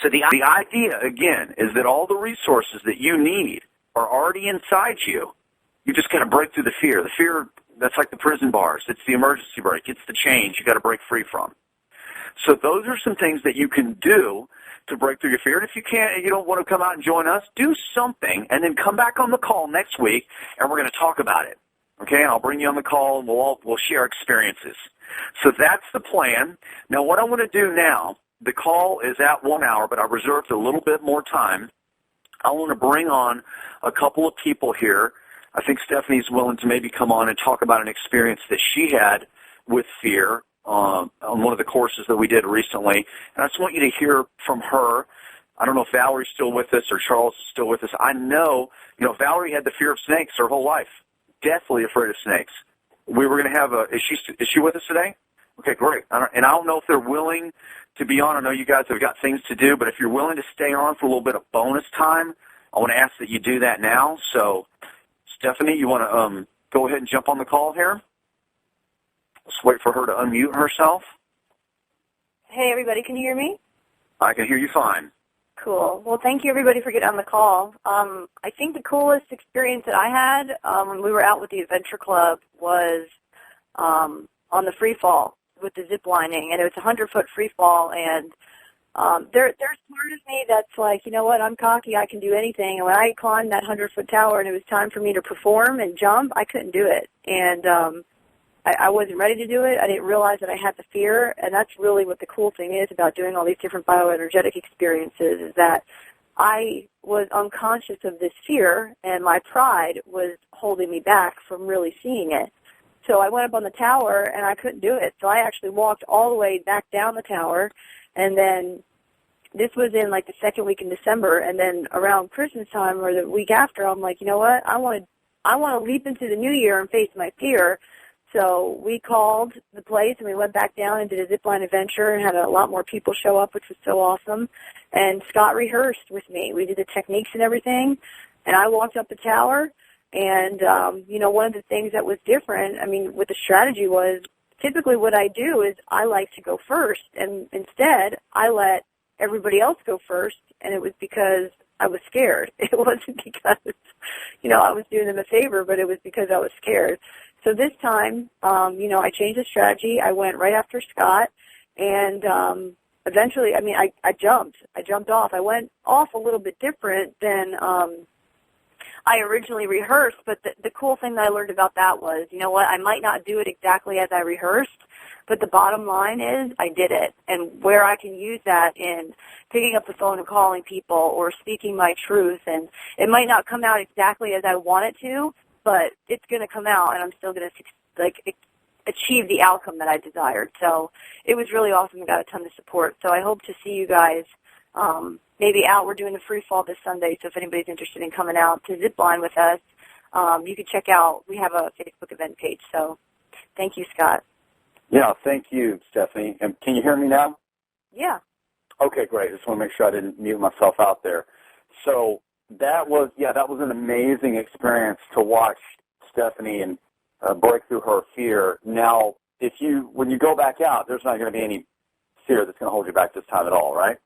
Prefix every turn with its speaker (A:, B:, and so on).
A: So the idea, again, is that all the resources that you need are already inside you. You just got to break through the fear. The fear, that's like the prison bars. It's the emergency brake. It's the chains you got to break free from. So those are some things that you can do to break through your fear. And if you can't, and you don't want to come out and join us, do something, and then come back on the call next week, and we're going to talk about it. Okay, I'll bring you on the call, and we'll share experiences. So that's the plan. Now, what I want to do now, the call is at 1 hour, but I reserved a little bit more time. I want to bring on a couple of people here. I think Stephanie's willing to maybe come on and talk about an experience that she had with fear on one of the courses that we did recently. And I just want you to hear from her. I don't know if Valerie's still with us or Charles is still with us. I know, Valerie had the fear of snakes her whole life, deathly afraid of snakes. We were going to have is she with us today? Okay, great. And I don't know if they're willing to be on. I know you guys have got things to do, but if you're willing to stay on for a little bit of bonus time, I want to ask that you do that now. So, Stephanie, you want to go ahead and jump on the call here? Let's wait for her to unmute herself.
B: Hey, everybody, can you hear me?
A: I can hear you fine.
B: Cool. Well, thank you, everybody, for getting on the call. I think the coolest experience that I had when we were out with the Adventure Club was on the free fall with the zip lining, and it was a 100-foot free fall, and there's part of me that's like, you know what, I'm cocky, I can do anything, and when I climbed that 100-foot tower and it was time for me to perform and jump, I couldn't do it, and I wasn't ready to do it. I didn't realize that I had the fear, and that's really what the cool thing is about doing all these different bioenergetic experiences, is that I was unconscious of this fear, and my pride was holding me back from really seeing it. So I went up on the tower, and I couldn't do it. So I actually walked all the way back down the tower, and then this was in, like, the second week in December, and then around Christmas time or the week after, I'm like, you know what, I want to leap into the new year and face my fear. So we called the place, and we went back down and did a zipline adventure and had a lot more people show up, which was so awesome. And Scott rehearsed with me. We did the techniques and everything, and I walked up the tower. And, one of the things that was different, with the strategy was typically what I do is I like to go first, and instead I let everybody else go first, and it was because I was scared. It wasn't because, I was doing them a favor, but it was because I was scared. So this time, I changed the strategy. I went right after Scott, and eventually, I jumped. I jumped off. I went off a little bit different than I originally rehearsed, but the cool thing that I learned about that was, you know what, I might not do it exactly as I rehearsed, but the bottom line is I did it. And where I can use that in picking up the phone and calling people or speaking my truth, and it might not come out exactly as I want it to, but it's going to come out, and I'm still going to achieve the outcome that I desired. So it was really awesome. I got a ton of support. So I hope to see you guys maybe out. We're doing the free fall this Sunday, so if anybody's interested in coming out to zipline with us, you can check out. We have a Facebook event page. So thank you, Scott.
A: Yeah, thank you, Stephanie. And can you hear me now?
B: Yeah.
A: Okay, great. Just want to make sure I didn't mute myself out there. So that was an amazing experience to watch Stephanie and break through her fear. Now, when you go back out, there's not going to be any fear that's going to hold you back this time at all, right?